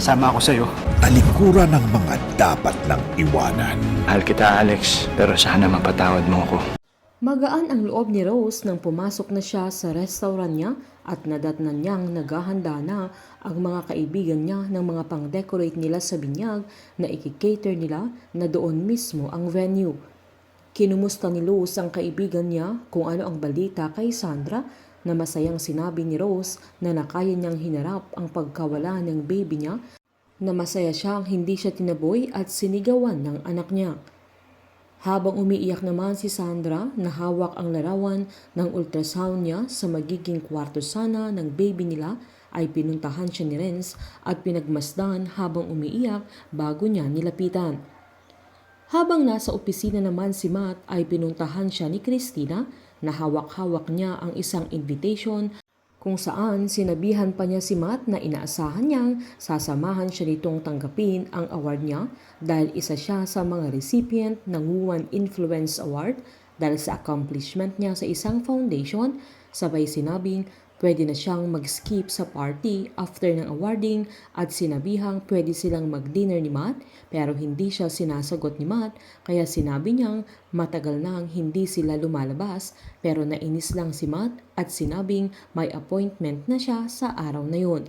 Sama ako sa'yo. Talikuran ng mga dapat nang iwanan. Mahal kita, Alex, pero sana mapatawad mo ako. Magaan ang loob ni Rose nang pumasok na siya sa restaurant niya at nadatnan niyang naghahanda na ang mga kaibigan niya ng mga pang-decorate nila sa binyag na ikikater nila na doon mismo ang venue. Kinumusta ni Luz ang kaibigan niya kung ano ang balita kay Sandra na masayang sinabi ni Rose na nakaya niyang hinarap ang pagkawala ng baby niya, na masaya siyang hindi siya tinaboy at sinigawan ng anak niya. Habang umiiyak naman si Sandra na hawak ang larawan ng ultrasound niya sa magiging kwarto sana ng baby nila, ay pinuntahan siya ni Renz at pinagmasdan habang umiiyak bago niya nilapitan. Habang nasa opisina naman si Matt ay pinuntahan siya ni Christina na hawak-hawak niya ang isang invitation kung saan sinabihan pa niya si Matt na inaasahan niyang sasamahan siya nitong tanggapin ang award niya dahil isa siya sa mga recipient ng Woman Influence Award dahil sa accomplishment niya sa isang foundation. Sabay sinabing pwede na siyang mag-skip sa party after ng awarding at sinabihang pwede silang mag-dinner ni Matt pero hindi siya sinasagot ni Matt kaya sinabi niyang matagal nang hindi sila lumalabas pero nainis lang si Matt at sinabing may appointment na siya sa araw na yun.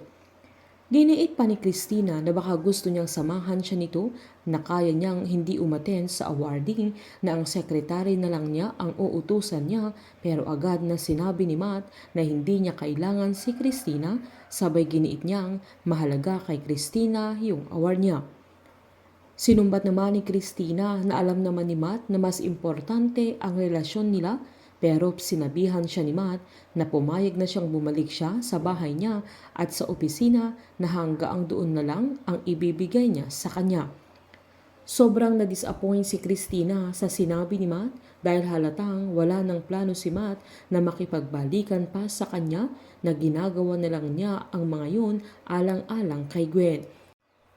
Diniit pa ni Christina na baka gusto niyang samahan siya nito na kaya niyang hindi umattend sa awarding na ang sekretary na lang niya ang uutusan niya pero agad na sinabi ni Matt na hindi niya kailangan si Christina, sabay giniit niyang mahalaga kay Christina yung award niya. Sinumbat naman ni Christina na alam naman ni Matt na mas importante ang relasyon nila pero sinabihan siya ni Matt na pumayag na siyang bumalik siya sa bahay niya at sa opisina na hanggang doon na lang ang ibibigay niya sa kanya. Sobrang na-disappoint si Christina sa sinabi ni Matt dahil halatang wala ng plano si Matt na makipagbalikan pa sa kanya na ginagawa na lang niya ang mga yun alang-alang kay Gwen.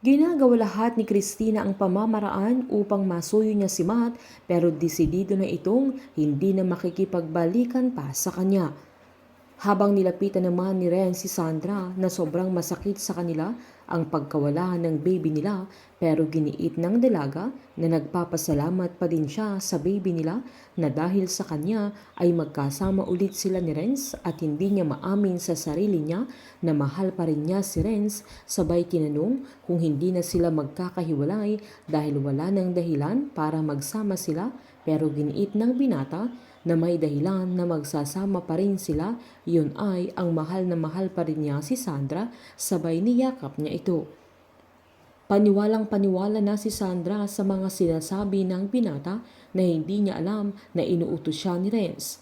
Ginagawa lahat ni Christina ang pamamaraan upang masuyo niya si Matt pero desidido na itong hindi na makikipagbalikan pa sa kanya. Habang nilapitan naman ni Ren si Sandra na sobrang masakit sa kanila ang pagkawala ng baby nila pero giniit ng dalaga na nagpapasalamat pa din siya sa baby nila na dahil sa kanya ay magkasama ulit sila ni Renz at hindi niya maamin sa sarili niya na mahal pa rin niya si Renz, sabay tinanong kung hindi na sila magkakahiwalay dahil wala ng dahilan para magsama sila pero giniit ng binata na may dahilan na magsasama pa rin sila, yun ay ang mahal na mahal pa rin niya si Sandra, sabay niyakap niya ito. Paniwalang paniwala na si Sandra sa mga sinasabi ng binata na hindi niya alam na inuutos siya ni Renz.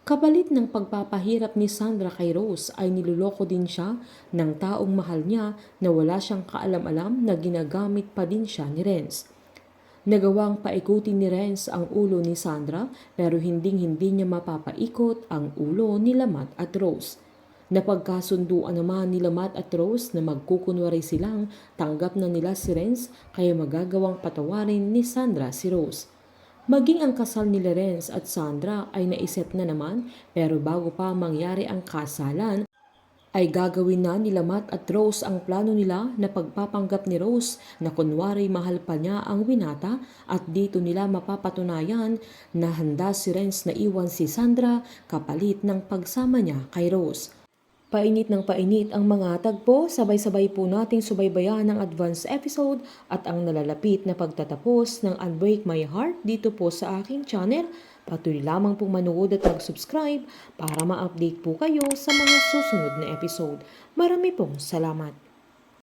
Kapalit ng pagpapahirap ni Sandra kay Rose ay niloloko din siya ng taong mahal niya na wala siyang kaalam-alam na ginagamit pa din siya ni Renz. Nagawang paikutin ni Renz ang ulo ni Sandra pero hindi niya mapapaikot ang ulo ni Matt at Rose. Napagkasunduan naman ni Matt at Rose na magkukunwari silang tanggap na nila si Renz kaya magagawang patawarin ni Sandra si Rose. Maging ang kasal ni Renz at Sandra ay naiset na naman pero bago pa mangyari ang kasalan ay gagawin na nila Matt at Rose ang plano nila na pagpapanggap ni Rose na kunwari mahal pa niya ang binata at dito nila mapapatunayan na handa si Renz na iwan si Sandra kapalit ng pagsama niya kay Rose. Painit ng painit ang mga tagpo, sabay-sabay po nating subaybayan ang advance episode at ang nalalapit na pagtatapos ng Unbreak My Heart dito po sa aking channel. Patuloy lamang pong manood at mag-subscribe para ma-update po kayo sa mga susunod na episode. Marami pong salamat.